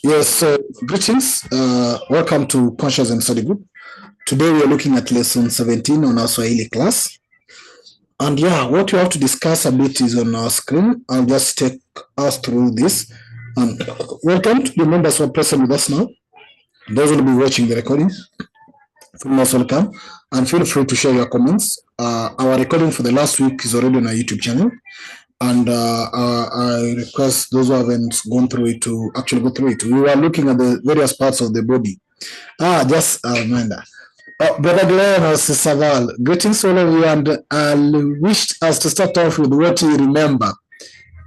Yes, so greetings. Welcome to Conscious and Study Group. Today we are looking at lesson 17 on our Swahili class. And yeah, what we have to discuss a bit is on our screen. I'll just take us through this. And welcome to the members who are present with us now. Those will be watching the recording. Feel most welcome. And feel free to share your comments. Our recording for the last week is already on our YouTube channel. And I request those who haven't gone through it to actually go through it. We were looking at the various parts of the body. Just a reminder. Brother Glenn or Sister Val, greetings to all of you, and I wished us to start off with what you remember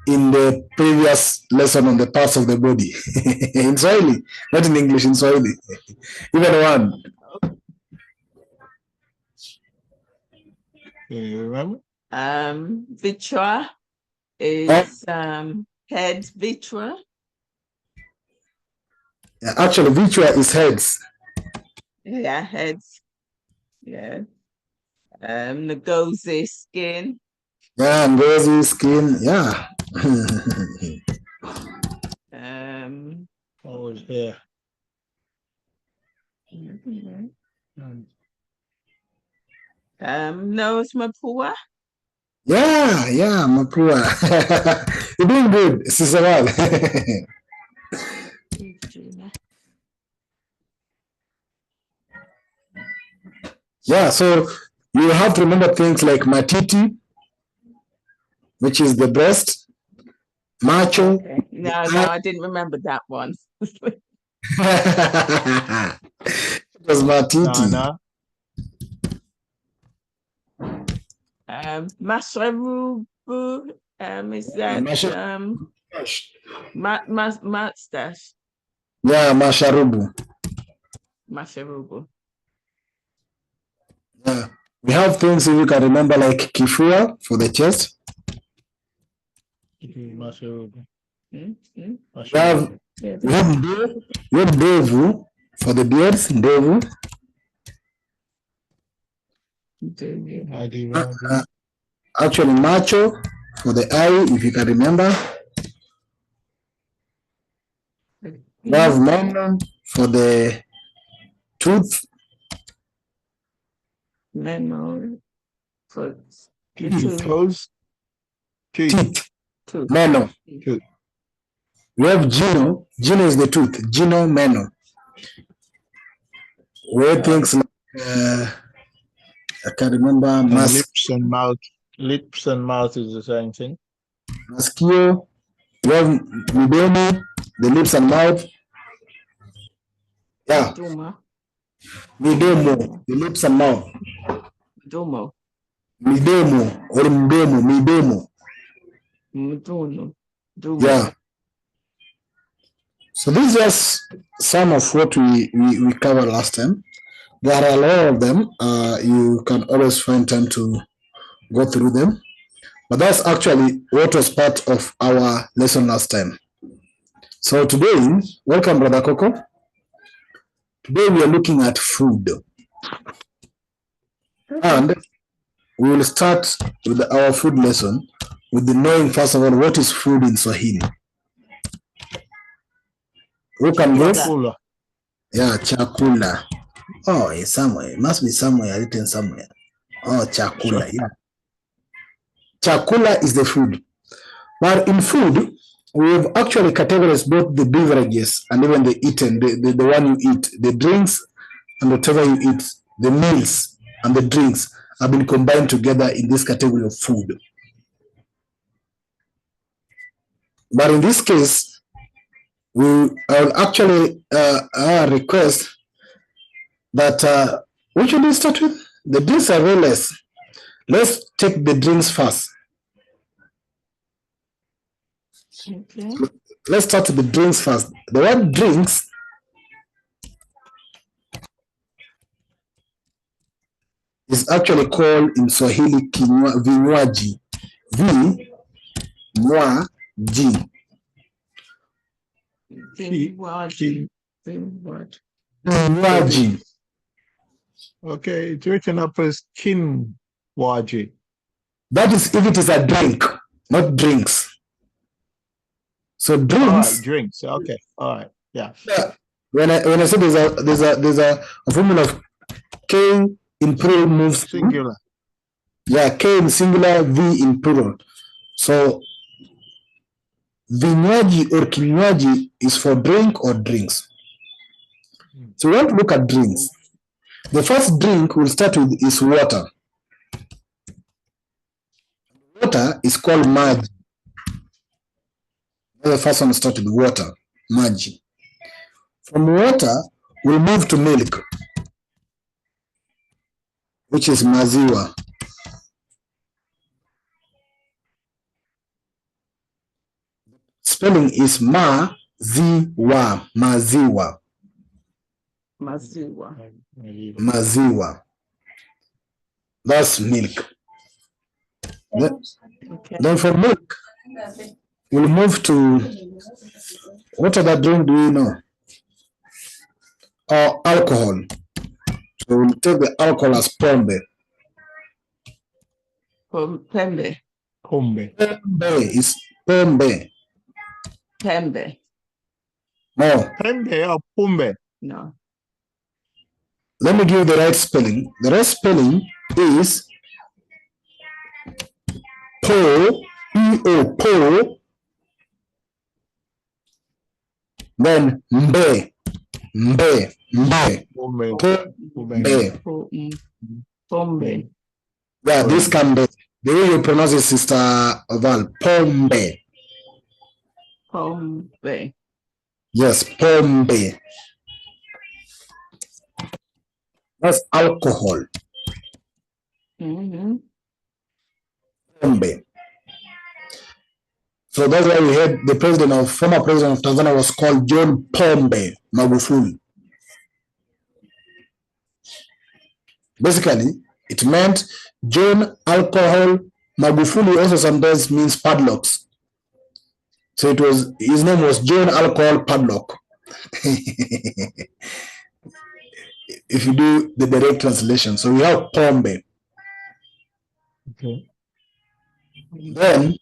in the previous lesson on the parts of the body. In Swahili, not in English, in Swahili. Even one. Do you remember? Vitra is head vitra. Yeah, actually, Vitra is heads. Yeah, heads. Yeah. Ngozi skin. Yeah, Ngozi skin. Yeah. Always here. Nose mapua. Yeah, Mapua. You're doing good, Sister Val. Yeah, so you have to remember things like matiti, which is the breast, macho. Okay. No, I didn't remember that one. It was matiti. Nana. Masharubu. Is that mustache? Yeah, masharubu. Masharubu. Yeah. We have things if you can remember like kifua for the chest. Masharubu. We have ndevu for the beards, ndevu. Actually, macho for the eye, if you can remember. We have meno for the tooth. Meno for Toes. Teeth. Meno. Tooth. We have gino. Gino is the tooth. Gino, meno. We have things like I can remember Lips and mouth. Lips and mouth is the same thing. Maskio. We have midomo, the lips and mouth. Yeah. Midomo, the lips and mouth. Midomo or midomo. Yeah. So this is just some of what we covered last time. There are a lot of them. You can always find time to go through them. But that's actually what was part of our lesson last time. So today, welcome, Brother Coco. Today we are looking at food. And we will start with our food lesson with the knowing, first of all, what is food in Swahili. Who can guess? Chakula. Yeah, chakula. Oh, it's somewhere. It must be somewhere, written somewhere. Oh, chakula. Yeah. Chakula is the food. But in food, we've actually categorized both the beverages and even the eaten, the one you eat, the drinks and whatever you eat, the meals and the drinks have been combined together in this category of food. But in this case, I will actually request that what should we start with? The drinks are very less. Let's take the drinks first. Okay. Let's start with the drinks first. The word drinks is actually called in Swahili vinywaji. Vinywaji. Vinywaji. Okay, it's written up as kinwaji. That is if it is a drink, not drinks. So drinks. Drinks. Okay. All right. Yeah. Yeah. When I say there's a formula of K in plural moves to, Singular. yeah, K in singular, V in plural. So vinywaji or kinywaji is for drink or drinks. So we want to look at drinks. The first drink we'll start with is water. Water is called maji. The first one started with water, maji. From water, we'll move to milk, which is maziwa. Spelling is maziwa, maziwa, Maziwa. maziwa. That's milk. Okay. Then from milk, we'll move to, what other drink do you know? Or alcohol. So we'll take the alcohol as pombe. Pembe. Pombe. Pombe is pombe. Pembe. No, Pembe or Pumbe? No. let me give you the right spelling. The right spelling is po, E-O, po, then mbe, mbe, mbe, Pombe. pombe. Pombe. Yeah, this can be the way you pronounce it, Sister Val. Pombe. Pombe. Yes, pombe. That's alcohol. Mm-hmm. Pombe. So that's why we had the former president of Tanzania was called John Pombe Magufuli. Basically, it meant John Alcohol Magufuli. Also sometimes means padlocks. So it was, his name was John Alcohol Padlock. If you do the direct translation. So we have Pombe. Okay. Then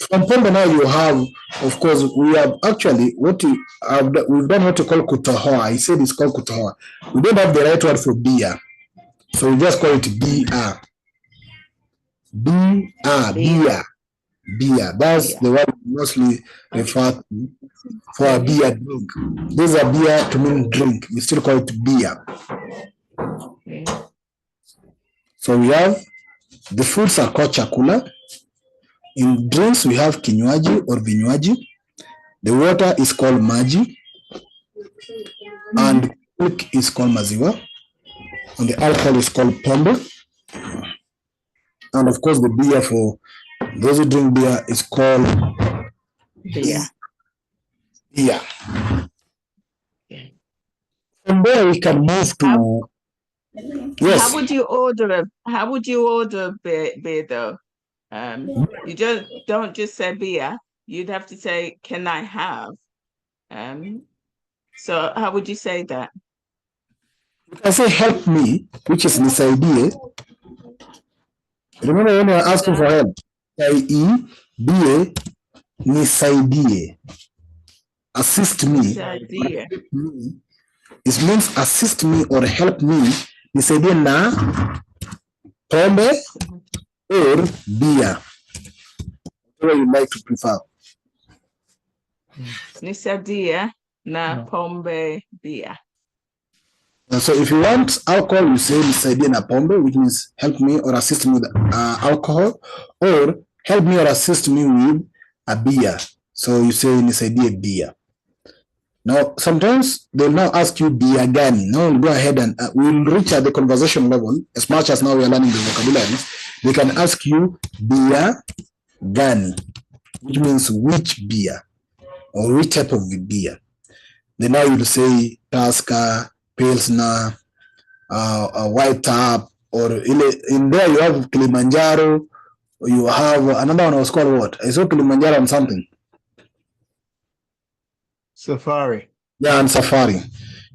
from Pombe now you have, of course, we have actually we've done what you call kutohoa. I said it's called kutohoa. We don't have the right word for beer. So we just call it beer. Beer. Beer. That's the word we mostly refer to for a beer drink. This is a beer to mean drink. We still call it beer. Okay. So we have the foods are called chakula. In drinks we have kinywaji or vinywaji. The water is called maji. And milk is called maziwa. And the alcohol is called pombe. And of course the beer, for those who drink beer, is called Beer. beer. Okay. From there we can move to, yes. How would you order beer though? You don't just say beer. You'd have to say, "Can I have?" So how would you say that? You can say help me, which is nisaidie. Remember when you are asking for help? Nisaidie, nisaidie. Assist me. Nisaidie. It means assist me or help me. Nisaidie na pombe or beer. Whatever you like to prefer. Nisaidie na pombe beer. So if you want alcohol, you say nisaidie na pombe, which means help me or assist me with alcohol, or help me or assist me with a beer. So you say nisaidie beer. Now, sometimes they'll now ask you beer gani. Now we'll go ahead and we'll reach at the conversation level. As much as now we are learning the vocabularies, they can ask you beer gani, which means which beer or which type of beer. Then now you'll say Tusker, Pilsner, White Top, or in there you have Kilimanjaro. You have another one was called what? I saw Kilimanjaro and something. Safari. Yeah, and Safari.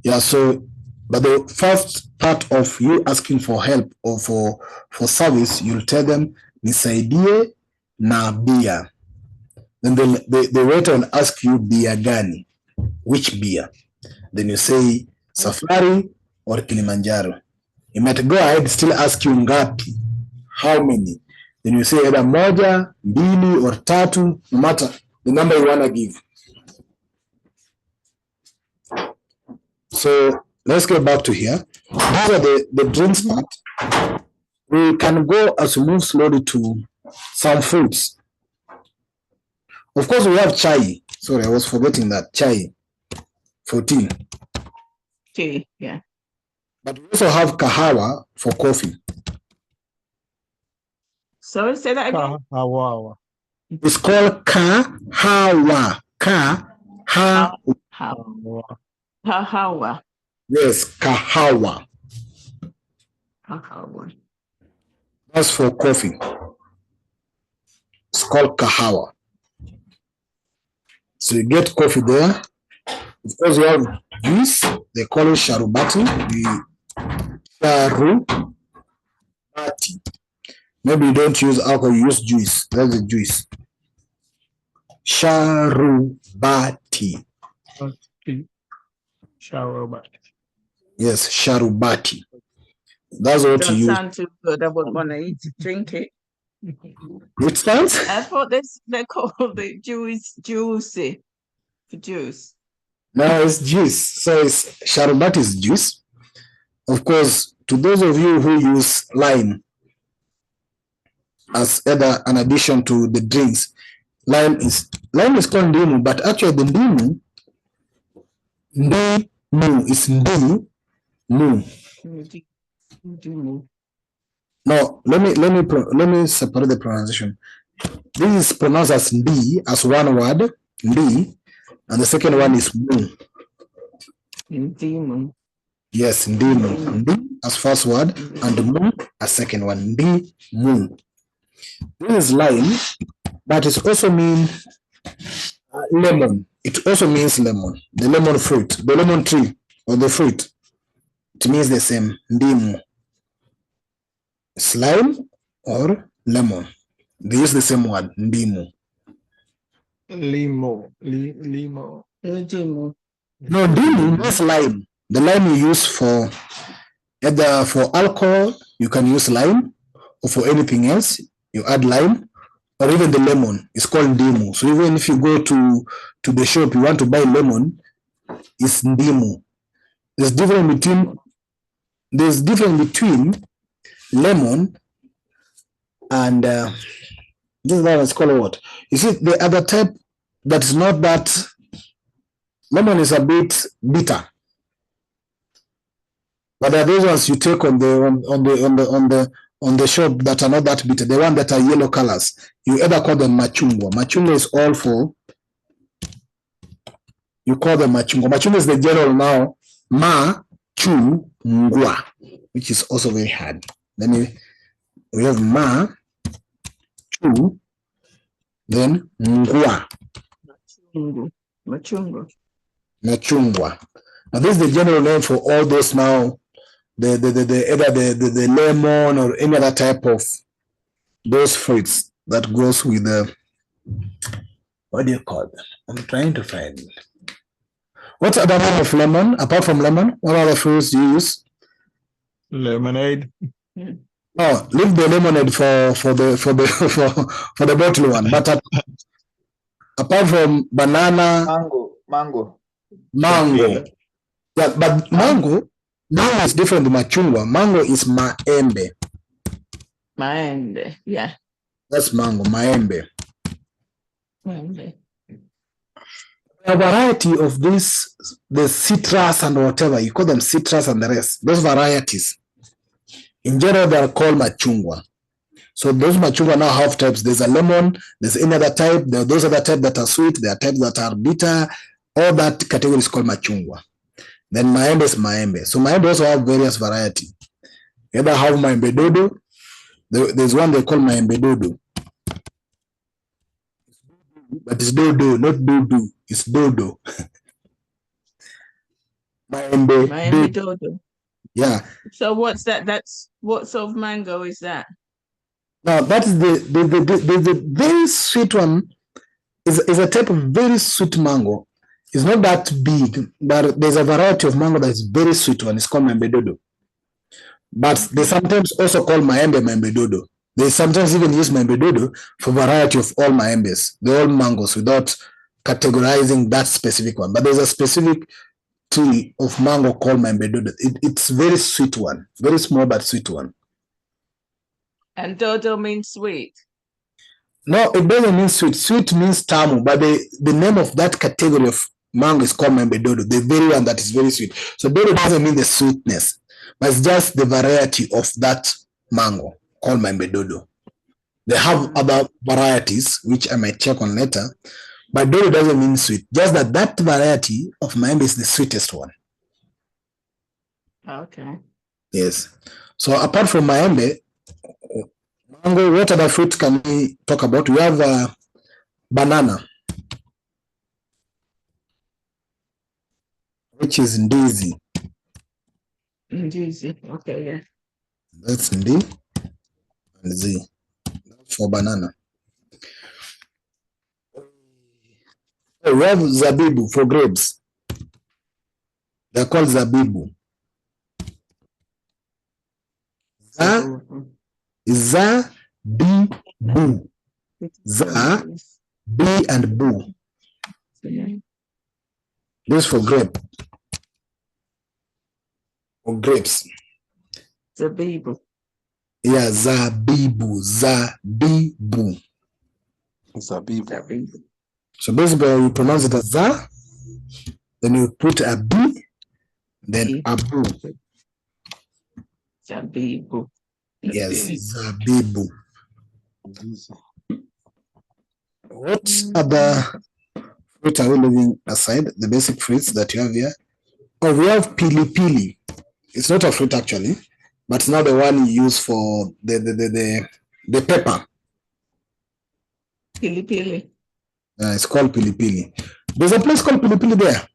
Yeah, so, but the first part of you asking for help or for service, you'll tell them nisaidie na beer. Then the waiter will ask you beer gani. which beer. Then you say Safari or Kilimanjaro. You might go ahead, still ask you ngapi, how many. Then you say either moja, mbili, or tatu, no matter the number you want to give. So let's get back to here. These are the drinks part. We can go as we move slowly to some fruits. Of course, we have chai. Sorry, I was forgetting that. Chai, 14. Tea, yeah. But we also have kahawa for coffee. Sorry, say that again. Kahawa. It's called kahawa. Kahawa. Kahawa. Yes, kahawa. Kahawa. That's for coffee. It's called kahawa. So you get coffee there. Of course, you have juice. They call it sharubati. Sharubati. Maybe you don't use alcohol, you use juice. That's the juice. Sharubati. Sharubati. Yes, sharubati. That's what you Doesn't use. sound too good. I wouldn't want to eat drink it. Which sounds? I thought they're called the juicy for juice. No, it's juice. So it's sharubati is juice. Of course, to those of you who use lime as either an addition to the drinks, lime is called ndimu, but actually the ndimu is ndimu. No, let me separate the pronunciation. This is pronounced as ndi, as one word, ndi, and the second one is mu. Ndimu. Yes, ndimu. Ndi as first word, and mu as second one. Ndimu. This is lime, but it also means lemon. It also means lemon. The lemon fruit, the lemon tree, or the fruit. It means the same. Ndimu. Slime or lemon. They use the same word. Ndimu. Limo. Ndimu. No, ndimu means lime. The lime you use for either for alcohol, you can use lime, or for anything else, you add lime, or even the lemon. It's called ndimu. So even if you go to the shop, you want to buy lemon, it's ndimu. There's difference between lemon and this one is called what? You see, the other type that is not that. Lemon is a bit bitter, but there are those ones you take on the shop that are not that bitter. The one that are yellow colors, you either call them machungwa. Machungwa is all for. You call them machungwa. Machungwa is the general now. Machungwa, which is also very hard. Then we have then ngwa. Machungwa. Machungwa. Now this is the general name for all those now. Either the lemon or any other type of those fruits that goes with the, what do you call them? I'm trying to find it. What's other name of lemon apart from lemon? What other fruits do you use? Lemonade. Oh, leave the lemonade for the bottle one. But apart from banana, Mango. Yeah, but mango is different than machungwa. Mango is maembe. Maembe, yeah. That's mango, maembe. Maembe. A variety of this, the citrus and whatever, you call them citrus and the rest. Those varieties, in general, they are called machungwa. So those machungwa now have types. There's a lemon, there's another type, there are those other types that are sweet, there are types that are bitter. All that category is called machungwa. Then maembe is maembe. So maembe also have various variety. You either have maembe dodo. There's one they call maembe dodo. But it's dodo, not dodo. It's dodo. Maembe dodo. Yeah. So what's that? That's what sort of mango is that? Now that is the very sweet one. Is a type of very sweet mango. It's not that big, but there's a variety of mango that is very sweet one. It's called Mambedodo. But they sometimes also call Maembe Mambedodo. They sometimes even use Mambedodo for variety of all Maembes, the all mangoes, without categorizing that specific one. But there's a specific tree of mango called Mambedodo. It's very sweet one, very small but sweet one. And dodo means sweet. No, it doesn't mean sweet. Sweet means tamu, but the name of that category of mango is called Mambedodo, the very one that is very sweet. So dodo doesn't mean the sweetness, but it's just the variety of that mango called Mambedodo. They have other varieties, which I might check on later, but dodo doesn't mean sweet. Just that variety of Maembe is the sweetest one. Okay. Yes. So apart from Maembe, mango, what other fruit can we talk about? We have banana, which is ndizi. Ndizi. Okay, yeah. That's ndi and z for banana. We have zabibu for grapes. They're called zabibu. Zabibu. Za, B and boo. This for grape. For grapes. Zabibu. Yeah, zabibu. Zabibu. Zabibu. So basically, you pronounce it as za, then you put a b, then a boo. Zabibu. Yes, zabibu. What other fruit are we leaving aside? The basic fruits that you have here. Oh, we have pili pili. It's not a fruit actually, but it's not the one you use for the pepper. Pili pili. It's called pili pili. There's a place called pili pili there.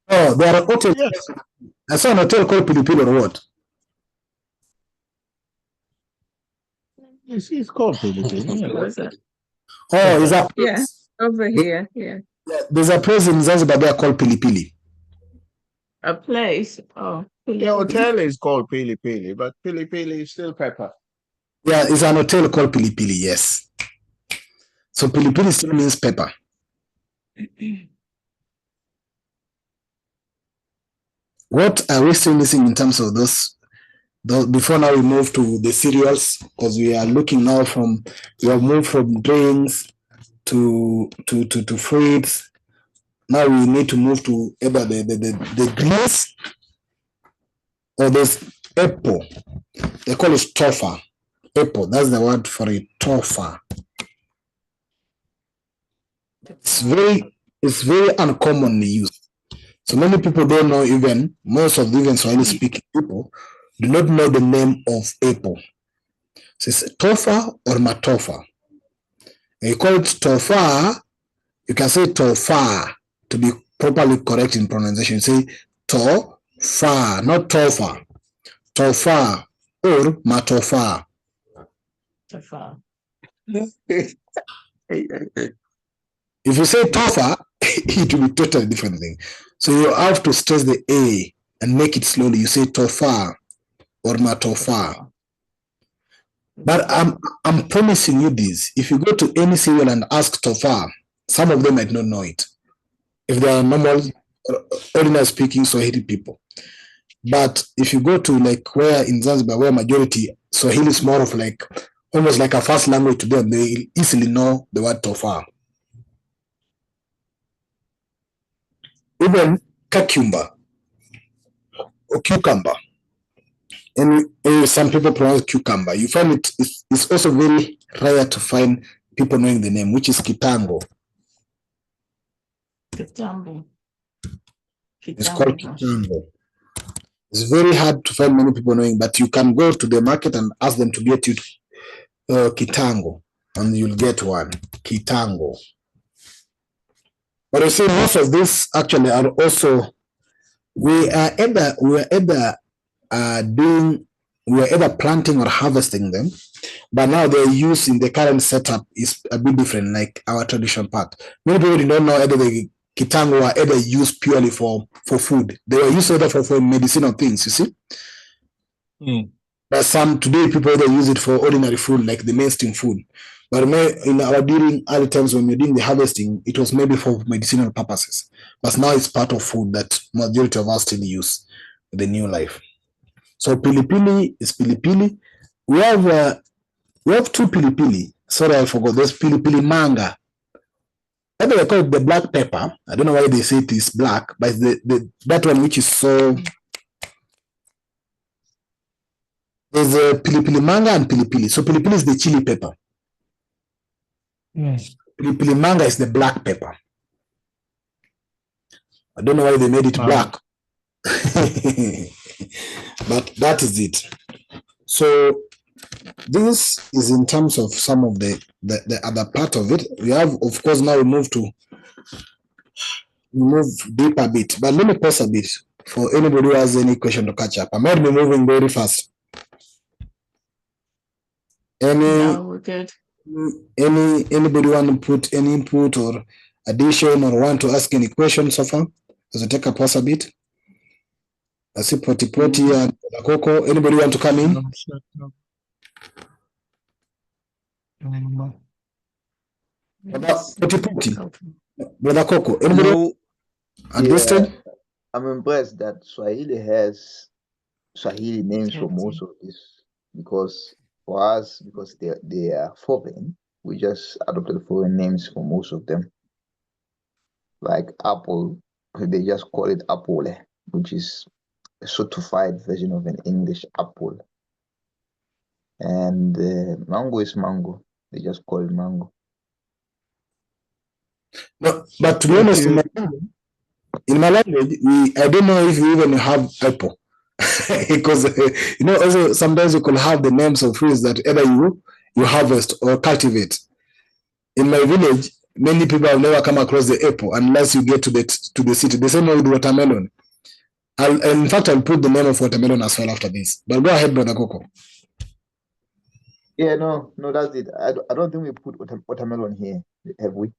Oh, there are hotels. Yes. I saw an hotel called pili pili or what? It's called Pili Pili. What's that? Oh, is that Yeah, over here. Yeah. There's a place in Zanzibar there called Pili Pili. A place. Oh. The hotel is called Pili Pili, but Pili Pili is still pepper. Yeah, it's an hotel called Pili Pili, yes. So Pili Pili still means pepper. What are we still missing in terms of those? Before now we move to the cereals, because we are looking now we have moved from drinks to fruits. Now we need to move to either the greens or there's apple. They call it tofa. Apple, that's the word for it, tofa. It's very uncommonly used. So many people don't know, even most of the even Swahili speaking people do not know the name of apple. So it's tofa or matofa. And you call it tofa, you can say tofa to be properly correct in pronunciation. You say tofa, not tofa. Tofa or matofa. Tofa. If you say tofa, it will be totally different thing. So you have to stress the A and make it slowly. You say tofa or matofa. But I'm promising you this. If you go to any cereal and ask tofa, some of them might not know it. If they are normal, ordinary speaking Swahili people. But if you go to like where in Zanzibar, where majority Swahili is more of like almost like a first language to them, they easily know the word tofa. Even cucumber or cucumber, and some people pronounce cucumber. You find it's also very rare to find people knowing the name, which is kitango. Kitambo. It's called kitango. It's very hard to find many people knowing, but you can go to the market and ask them to get you kitango, and you'll get one. Kitango. But you see, most of these actually are also we are either planting or harvesting them, but now their use in the current setup is a bit different, like our traditional part. Many people don't know either the kitango were ever used purely for food. They were used either for medicinal things, you see. But some today people either use it for ordinary food, like the mainstream food. But in our during early times when we were doing the harvesting, it was maybe for medicinal purposes. But now it's part of food that majority of us still use in the new life. So pilipili is pilipili. We have two pilipili. Sorry, I forgot. There's pilipili manga. Maybe they call it the black pepper. I don't know why they say it is black, but it's that one which is so. There's a pilipili manga and pilipili. So pilipili is the chili pepper. Yes. Pilipili manga is the black pepper. I don't know why they made it black. But that is it. So this is in terms of some of the other part of it. We have, of course, now we move deep a bit. But let me pause a bit for anybody who has any question to catch up. I might be moving very fast. No, we're good. Anybody want to put any input or addition or want to ask any questions so far? As we take a pause a bit. I see Poti and Coco. Anybody want to come in? Brother Coco. Anybody? Yeah, I'm impressed that Swahili has Swahili names for most of this, because for us, because they are foreign, we just adopted foreign names for most of them. Like apple, they just call it apple, which is a certified version of an English apple. And mango is mango. They just call it mango. No, but to be honest, in my language, I don't know if we even have apple. Because also sometimes you could have the names of fruits that either you harvest or cultivate. In my village, many people have never come across the apple unless you get to the city. The same way with watermelon. In fact, I'll put the name of watermelon as well after this. But go ahead, Brother Coco. Yeah, no, that's it. I don't think we put watermelon here, have we?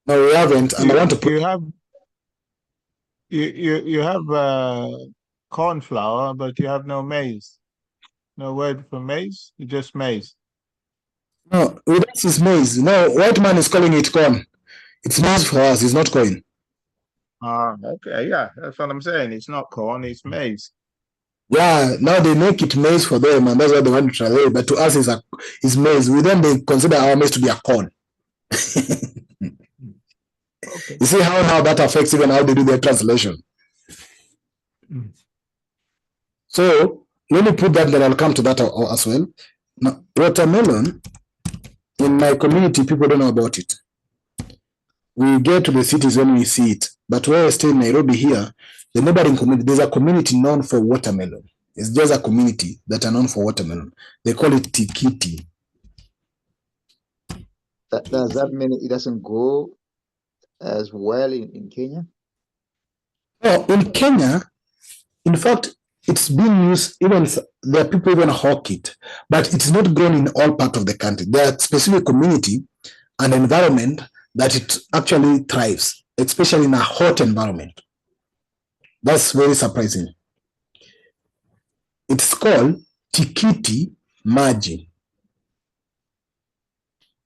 No, we haven't. And I want to put. You have corn flour, but you have no maize. No word for maize. You just maize. No, with us is maize. No, white man is calling it corn. It's maize for us. It's not corn. Okay, yeah, that's what I'm saying. It's not corn. It's maize. Yeah, now they make it maize for them, and that's what they want to translate. But to us, it's maize. With them, they consider our maize to be a corn. Okay. You see how that affects even how they do their translation. So let me put that, then I'll come to that as well. Now, watermelon, in my community, people don't know about it. We get to the cities when we see it. But where I stay in Nairobi here, the neighboring community, there's a community known for watermelon. It's just a community that are known for watermelon. They call it tikiti. Does that mean it doesn't go as well in Kenya? Oh, in Kenya, in fact, it's being used, even there are people even hawk it, but it's not grown in all parts of the country. There are specific community and environment that it actually thrives, especially in a hot environment. That's very surprising. It's called tikiti maji.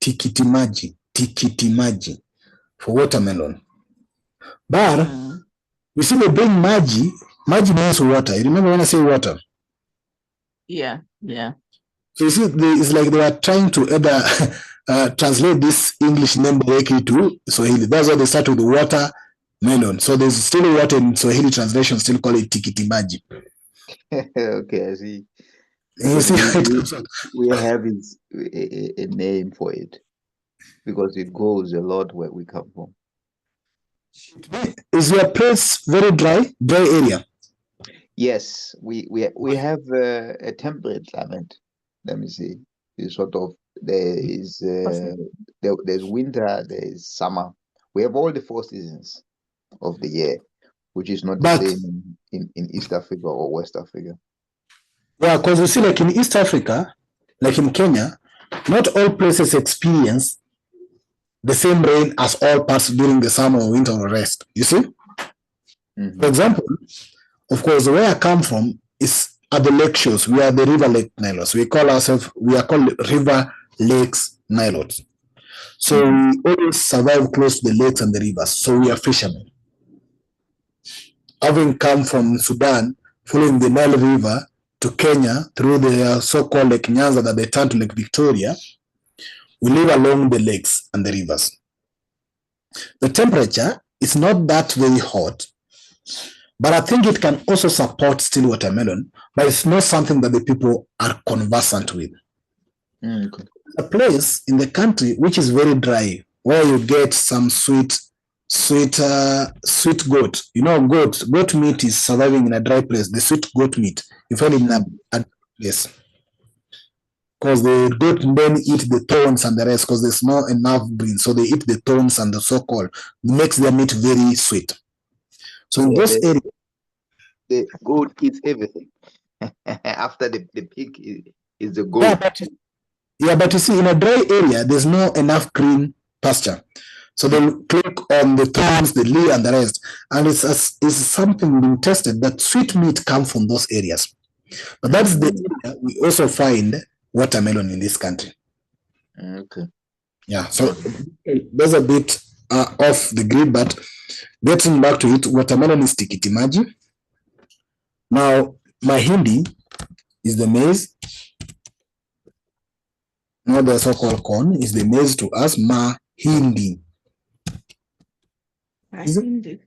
Tikiti maji for watermelon. But you see, they bring maji. Maji means water. You remember when I say water? Yeah. So you see, it's like they are trying to either translate this English name directly to Swahili. That's why they start with the watermelon. So there's still water in Swahili translation, still call it tikiti maji. Okay, I see. You see, we have a name for it because it goes a lot where we come from. Is your place very dry area? Yes, we have a temperate climate. Let me see. It's sort of there's winter, there's summer. We have all the 4 seasons of the year, which is not the same in East Africa or West Africa. Yeah, because you see, like in East Africa, like in Kenya, not all places experience the same rain as all parts during the summer or winter or rest. You see? For example, of course, where I come from is at the lake shores. We are the river lake Nilots. We are called river lakes Nilots. So we always survive close to the lakes and the rivers. So we are fishermen. Having come from Sudan, following the Nile River to Kenya through the so-called Lake Nyanza that they turn to Lake Victoria, we live along the lakes and the rivers. The temperature is not that very hot, but I think it can also support still watermelon, but it's not something that the people are conversant with. Okay. A place in the country which is very dry, where you get some sweet goat. You know, goat meat is surviving in a dry place. The sweet goat meat, you find it in a place. Because the goat then eat the thorns and the rest, because there's not enough green. So they eat the thorns and the so-called, makes their meat very sweet. So in those areas, the goat eats everything. After the pig is the goat. But you see, in a dry area, there's no enough green pasture. So they click on the thorns, the leaf, and the rest. And it's something being tested that sweet meat comes from those areas. But that's the area we also find watermelon in this country. Okay. Yeah, so there's a bit off the grid, but getting back to it, watermelon is tikiti maji. Now, mahindi is the maize. Now the so-called corn is the maize to us, mahindi. Mahindi.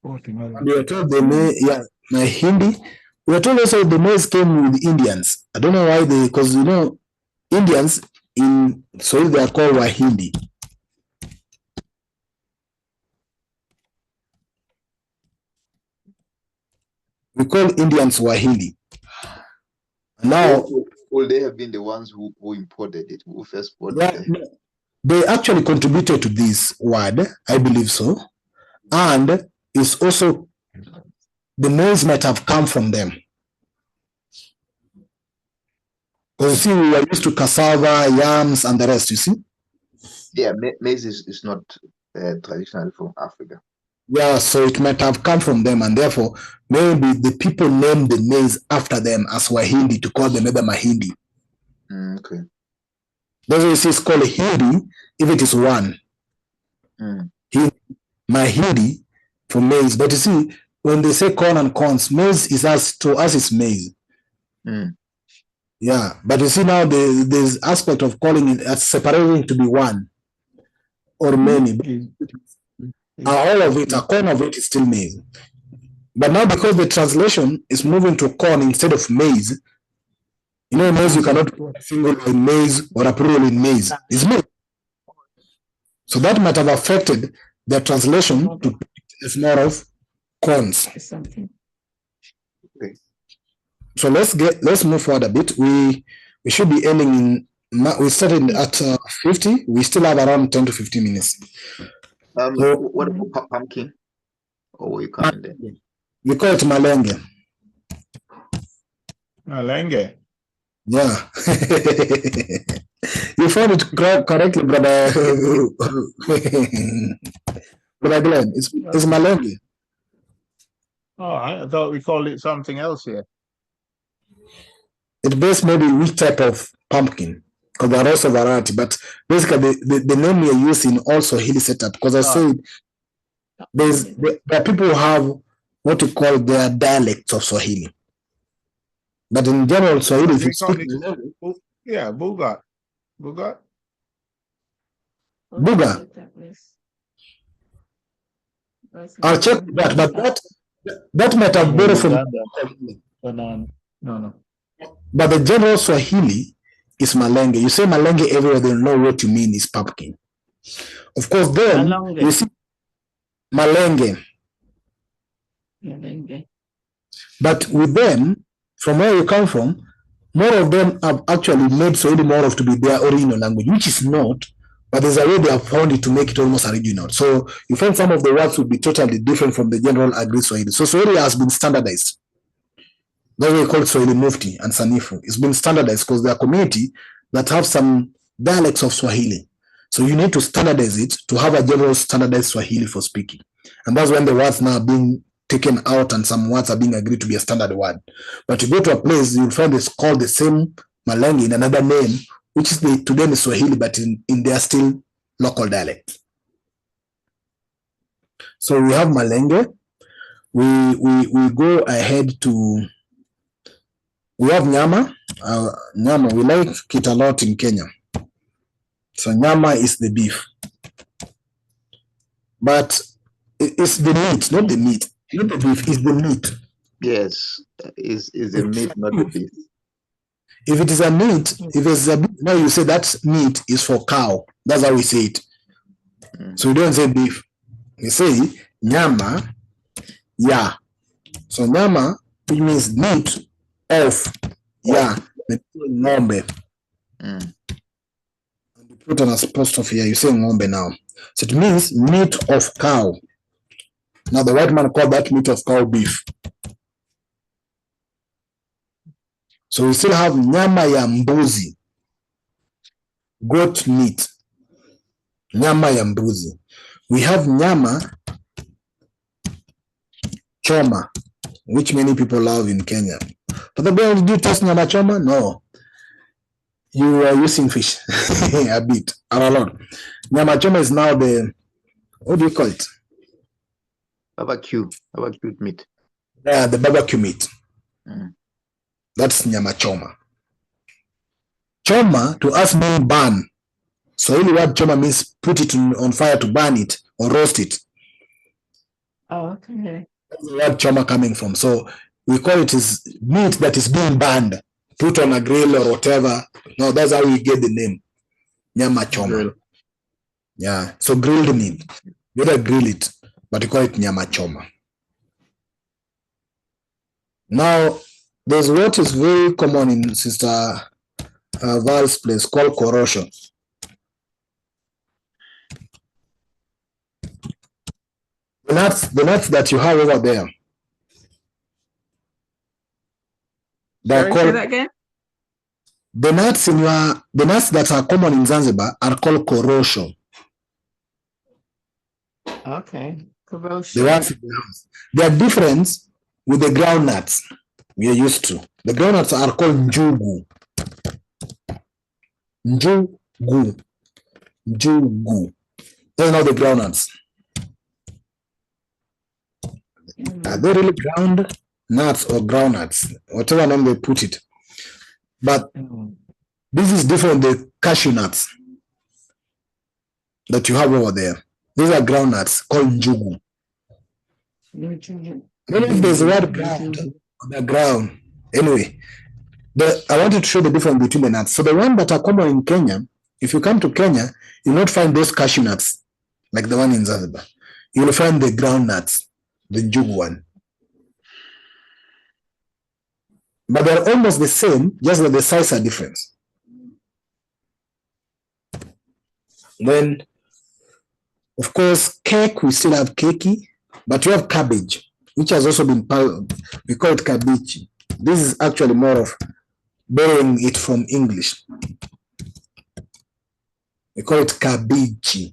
We are told the maize, mahindi. We are told also the maize came with Indians. I don't know why because you know, Indians in Swahili they are called Wahindi. We call Indians Wahindi. Now, will they have been the ones who imported it, who first brought it? They actually contributed to this word, I believe so. And it's also, the maize might have come from them. Because you see, we are used to cassava, yams, and the rest, you see? Yeah, maize is not traditionally from Africa. Yeah, so it might have come from them, and therefore, maybe the people named the maize after them as Wahindi to call them maybe Mahindi. Okay. That's why you see it's called Hindi if it is one. Mahindi for maize. But you see, when they say corn and corns, maize is to us is maize. Yeah, but you see now there's aspect of calling it as separating to be one or many. All of it, a corn of it is still maize. But now because the translation is moving to corn instead of maize, you know, maize you cannot put a single in maize or a plural in maize. It's maize. So that might have affected their translation to put it as more of corns. Okay. So let's move forward a bit. We should be ending in. We started at 50. We still have around 10 to 15 minutes. So, what about pumpkin? Or you call it? We call it malenge. Malenge. Yeah. You found it correctly, brother. Brother Glenn, it's malenge. Oh, I thought we called it something else here. It based maybe which type of pumpkin, because there are also variety, but basically the name we are using also Swahili setup, because I said there are people who have what you call their dialects of Swahili. But in general, Swahili, if you speak Buga. Buga. I'll check that, but that might have borrowed from. No. But the general Swahili is malenge. You say malenge everywhere, they know what you mean is pumpkin. Of course, then you see malenge. But with them, from where you come from, more of them have actually made Swahili more of to be their original language, which is not, but there's a way they have found it to make it almost original. So you find some of the words would be totally different from the general agreed Swahili. So Swahili has been standardized. That's why we call it Swahili Mufti and Sanifu. It's been standardized because there are community that have some dialects of Swahili. So you need to standardize it to have a general standardized Swahili for speaking. And that's when the words now are being taken out and some words are being agreed to be a standard word. But you go to a place, you'll find it's called the same Malenge in another name, which is to them is Swahili, but in their still local dialect. So we have Malenge. We go ahead to, we have Nyama. Nyama, we like it a lot in Kenya. So Nyama is the beef. But it's the meat, not the meat. Not the beef, it's the meat. Yes, is the meat, not the beef. If it is a meat, if it's a beef, now you say that meat is for cow. That's how we say it. So we don't say beef. We say Nyama, yeah. So Nyama, which means meat of, yeah, ng'ombe. And you put an apostrophe here, you say ng'ombe now. So it means meat of cow. Now the white man called that meat of cow beef. So we still have nyama ya mbuzi, goat meat. Nyama ya mbuzi. We have nyama choma, which many people love in Kenya. But the boy, did you taste nyama choma? No. You are using fish a bit, or a lot. Nyama choma is now the, what do you call it? Barbecue meat. Yeah, the barbecue meat. That's nyama choma. Choma to us means burn. So really what choma means put it on fire to burn it or roast it. Oh, okay. That's where choma coming from. So we call it is meat that is being burned, put on a grill or whatever. No, that's how we get the name. Nyama choma. Grill. Yeah. So grilled meat. You don't grill it, but you call it nyama choma. Now, there's what is very common in Sister Val's place called korosho. The nuts that you have over there. They're Sorry, say called, that again? the nuts that are common in Zanzibar are called korosho. Okay. The Corrosion. ones in the house. They are different with the groundnuts we are used to. The groundnuts are called njugu. Njugu. Njugu. Those are not the groundnuts. Are they really ground nuts or groundnuts? Whatever name they put it. But this is different than the cashew nuts that you have over there. These are groundnuts called njugu. I don't know if there's a word ground on the ground. Anyway, I wanted to show the difference between the nuts. So the one that are common in Kenya, if you come to Kenya, you'll not find those cashew nuts like the one in Zanzibar. You'll find the ground nuts, the njugu one. But they're almost the same, just that the size are different. Then, of course, cake, we still have keki, but we have cabbage, which has also been, we call it cabbage. This is actually more of borrowing it from English. We call it cabbage,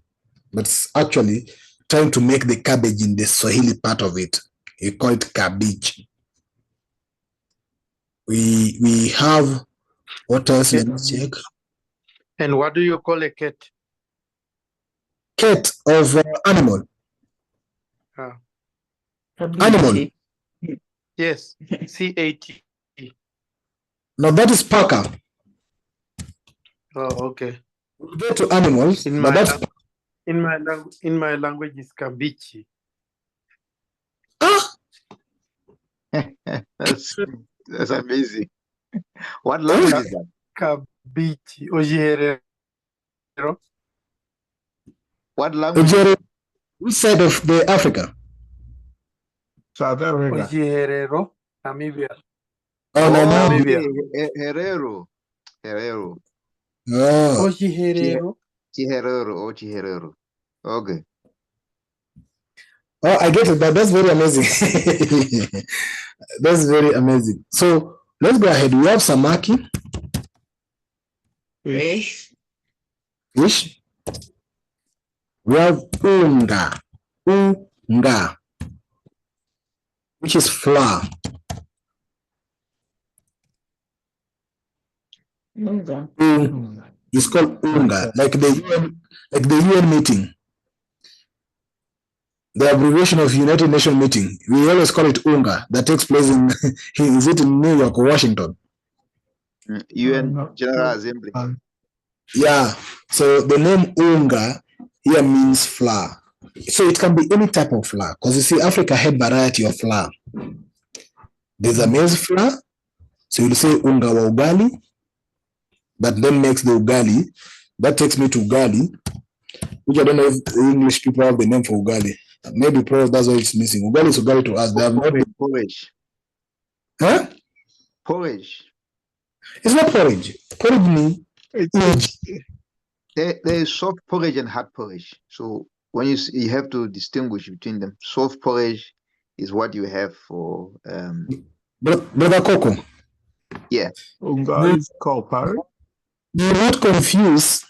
but it's actually trying to make the cabbage in the Swahili part of it. We call it cabbage. We have, what else? Let me check. And what do you call a cat? Cat of animal. Animal. Yes, C-A-T. No, that is Parker. Oh, okay. We'll get to animals, In but my that's in my language is kabichi. That's amazing. What language is that? Kabichi. Ojiherero. What language? which side of the Africa? South Africa. Ojiherero. Namibia. Oh, no, no. Namibia. Herero. Oh, Ojiherero. Chiherero. Okay. Oh, I get it. That's very amazing. That's very amazing. So let's go ahead. We have samaki, Fish. fish. We have unga, which is flour. Unga. It's called unga, like the UN meeting. The abbreviation of United Nations meeting. We always call it unga. That takes place in is it in New York or Washington? UN General Assembly. Yeah. So the name unga here means flour. So it can be any type of flour, because you see, Africa had variety of flour. There's a maize flour, so you'll say unga wa ugali. That then makes the ugali. That takes me to ugali, which I don't know if the English people have the name for ugali. Maybe probably that's why it's missing. Ugali is ugali to us. They have not been... Porridge. Huh? Porridge. It's not porridge. Porridge means There is soft porridge and hard porridge. So when you have to distinguish between them. Soft porridge is what you have for Brother Coco. Yeah. Unga is called porridge. Do not confuse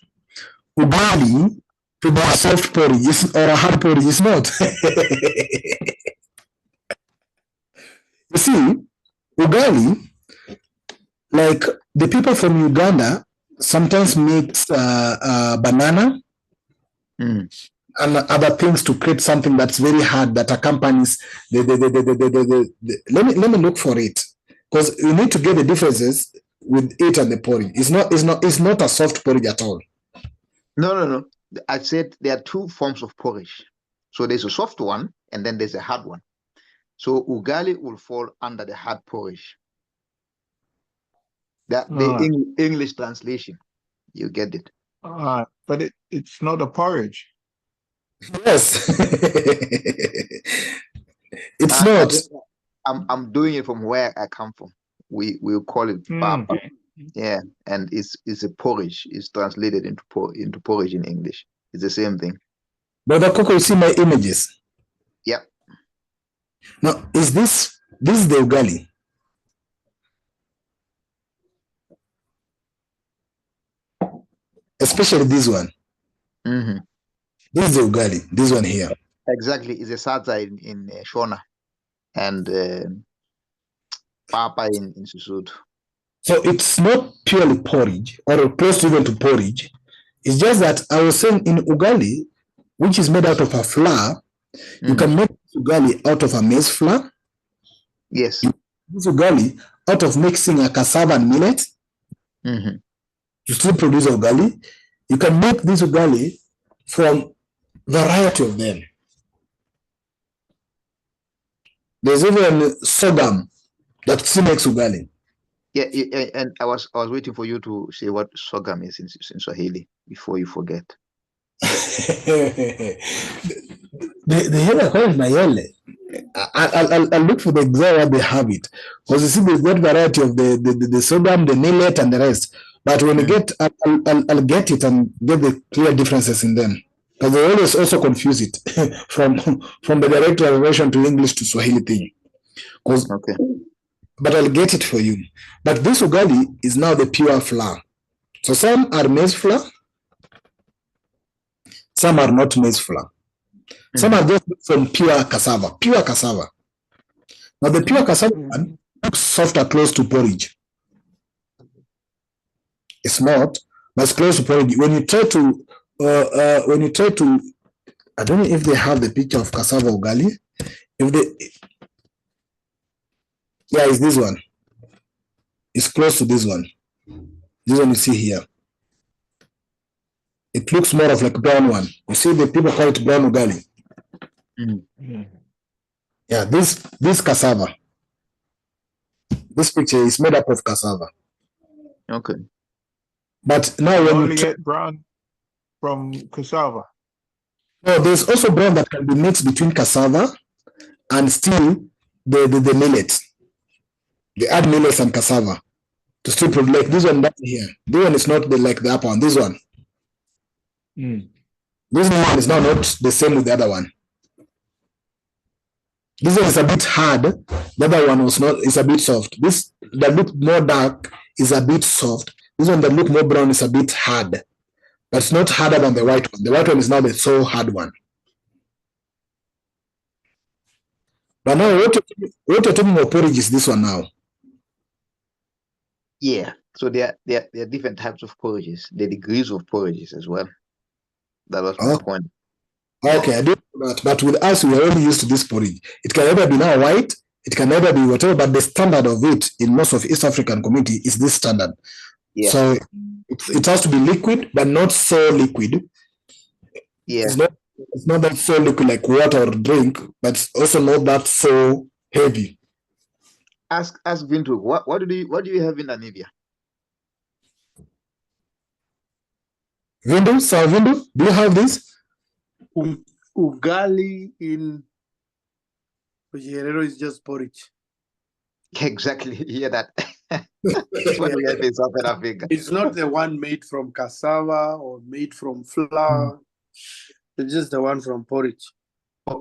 ugali to be a soft porridge or a hard porridge. It's not. You see, ugali, like the people from Uganda sometimes mix banana and other things to create something that's very hard that accompanies let me look for it, because you need to get the differences with it and the porridge. It's not a soft porridge at all. No. I said there are two forms of porridge. So there's a soft one and then there's a hard one. So ugali will fall under the hard porridge. That the English translation. You get it. But it's not a porridge. Yes. It's not. I'm doing it from where I come from. We'll call it papa. Yeah, and it's a porridge. It's translated into porridge in English. It's the same thing. Brother Coco, you see my images? Yeah. Now, is this is the ugali? Especially this one. This is the ugali. This one here. Exactly, it's a sadza in Shona and papa in Sesotho. So it's not purely porridge or close even to porridge. It's just that I was saying in ugali, which is made out of a flour, you can make ugali out of a maize flour. Yes. This ugali out of mixing a cassava and millet. You still produce ugali. You can make this ugali from variety of them. There's even sorghum that still makes ugali. Yeah, and I was waiting for you to say what sorghum is in Swahili before you forget. The header call is mayele. I'll look for the exact where they have it, because you see there's that variety of the sorghum, the millet, and the rest. But when you get, I'll get it and get the clear differences in them, because they always also confuse it from the direct translation to English to Swahili thing. Okay. But I'll get it for you. But this ugali is now the pure flour. So some are maize flour, some are not maize flour. Some are just from pure cassava. Pure cassava. Now the pure cassava one looks softer, close to porridge. It's not, but it's close to porridge. When you try to, I don't know if they have the picture of cassava ugali. If they, yeah, it's this one. It's close to this one. This one you see here. It looks more of like brown one. You see, the people call it brown ugali. Yeah, this cassava. This picture is made up of cassava. Okay. But now You when only you get brown from cassava. no, there's also brown that can be mixed between cassava and still the millet. They add millets and cassava to still produce, like this one down here. This one is not like the upper one. This one. This one is now not the same with the other one. This one is a bit hard. The other one was not. Is a bit soft. This that look more dark is a bit soft. This one that look more brown is a bit hard. But it's not harder than the white one. The white one is now the so hard one. But now, what you're talking about porridge is this one now. Yeah. So there are different types of porridges, the degrees of porridges as well. That was my point. Okay, I did that. But with us, we are only used to this porridge. It can either be now white, it can either be whatever, but the standard of it in most of East African community is this standard. Yeah. So it has to be liquid, but not so liquid. Yeah. It's not that so liquid like water or drink, but it's also not that so heavy. Ask Vintu, what do you have in Namibia? Vindu, Sir Vindu, do you have this? Ugali in Guerrero is just porridge. Exactly. Hear that? What we have in Southern Africa. It's not the one made from cassava or made from flour. It's just the one from porridge.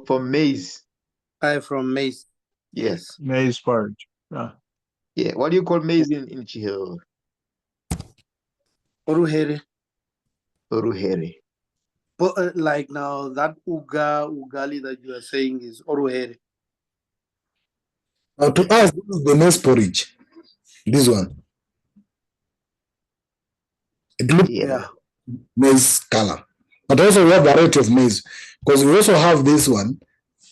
From maize. From maize. Yes. Maize porridge. Yeah. What do you call maize in Chihiro? Oruhere. Oruhere. But like now, that ugali that you are saying is oruhere. To us, this is the maize porridge. This one. It looks maize color. But also we have a variety of maize. Because we also have this one,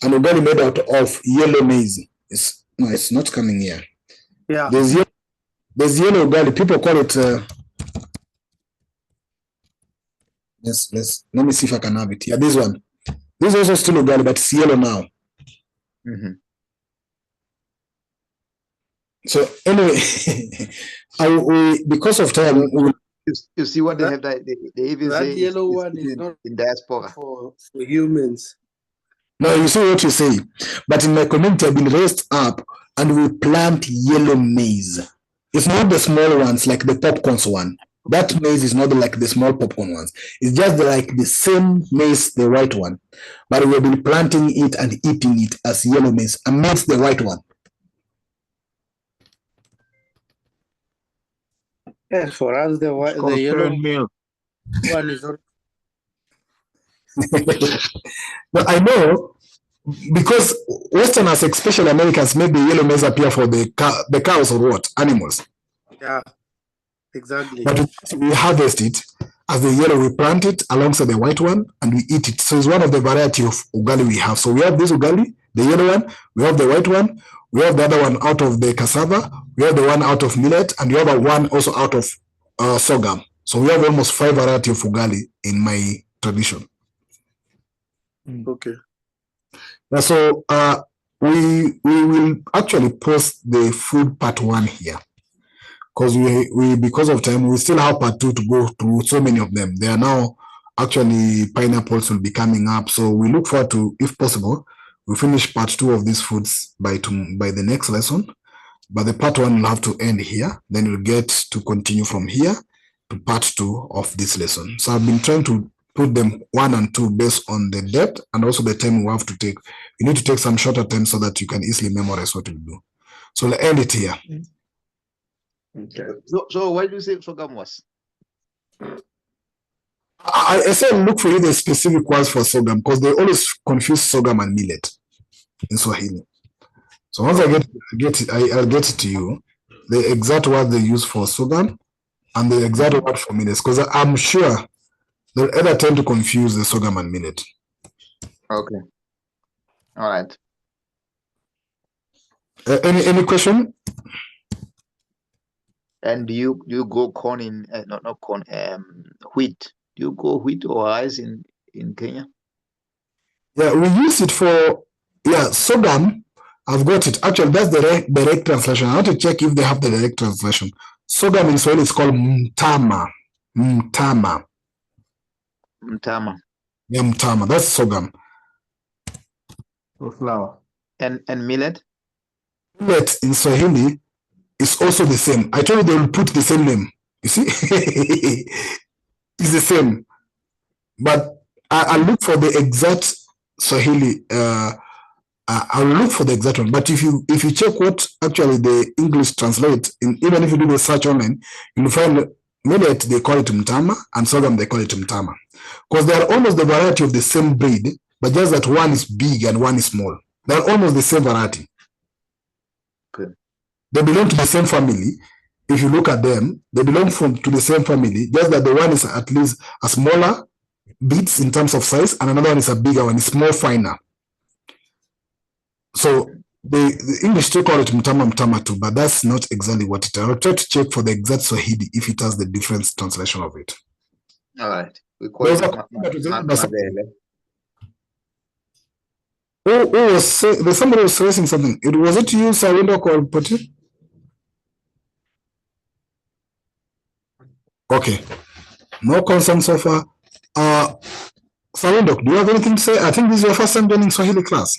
an ugali made out of yellow maize. It's not coming here. Yeah. There's yellow ugali. People call it let me see if I can have it. Yeah, this one. This is also still ugali, but it's yellow now. Mm-hmm. So anyway, because of time, you see what they have. They even that say yellow one is not in diaspora for humans. No, you see what you say. But in my community, I've been raised up, and we plant yellow maize. It's not the small ones like the popcorns one. That maize is not like the small popcorn ones. It's just like the same maize, the white one. But we've been planting it and eating it as yellow maize amidst the white one. Yes, for us, the yellow meal. one is not. But I know because Westerners, especially Americans, make the yellow maize appear for the cows or what? Animals. Yeah, exactly. But we harvest it as the yellow, we plant it alongside the white one and we eat it. So it's one of the variety of ugali we have. So we have this ugali, the yellow one, we have the white one, we have the other one out of the cassava, we have the one out of millet, and we have a one also out of sorghum. So we have almost 5 varieties of ugali in my tradition. Okay. So we will actually post the food part 1 here. Because we because of time, we still have part 2 to go through so many of them. They are now actually pineapples will be coming up. So we look forward to, if possible, we finish part 2 of these foods by the next lesson. But the part 1 will have to end here. Then you'll get to continue from here to part 2 of this lesson. So I've been trying to put them 1 and 2 based on the depth and also the time we have to take. You need to take some shorter time so that you can easily memorize what you do. So we'll end it here. Okay. So why do you say sorghum was? I said look for you the specific words for sorghum because they always confuse sorghum and millet in Swahili. So once I get it, I'll get it to you. The exact word they use for sorghum and the exact word for millet, because I'm sure they'll either tend to confuse the sorghum and millet. Okay. All right. Any question? And do you go corn in not corn wheat? Do you go wheat or rice in Kenya? Yeah, we use it for sorghum. I've got it. Actually, that's the direct translation. I want to check if they have the direct translation. Sorghum in Swahili is called mtama. Mtama. Mtama. Yeah, mtama. That's sorghum. For flour. And millet? Millet in Swahili is also the same. I told you they will put the same name. You see? It's the same. But I look for the exact Swahili I'll look for the exact one. But if you check what actually the English translate, even if you do the search online, you'll find millet they call it mtama and sorghum they call it mtama, because they are almost the variety of the same breed, but just that one is big and one is small. They are almost the same variety. Good. They belong to the same family. If you look at them, they belong to the same family, just that the one is at least a smaller bits in terms of size, and another one is a bigger one, it's more finer. So the English still call it mtama too, but that's not exactly what it is. I'll try to check for the exact Swahili if it has the different translation of it. All right. We call it Mabele. There's somebody was raising something. Was it you, Sawindok, or Poti? Okay. No concern so far. Sawindok, do you have anything to say? I think this is your first time joining Swahili class.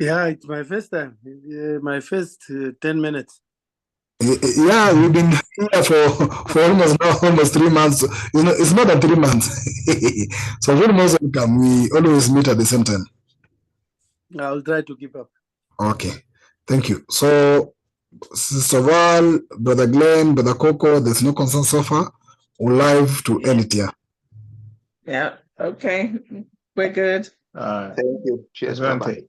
Yeah, it's my first time. My first 10 minutes. Yeah, we've been here for almost 3 months. You know, it's more than 3 months. So when most welcome, we always meet at the same time. I'll try to keep up. Okay, thank you. So, Sister Val, Brother Glenn, Brother Coco, there's no concern so far. We're live to end it here. Yeah, okay. We're good. Thank you. Cheers. Bye-bye.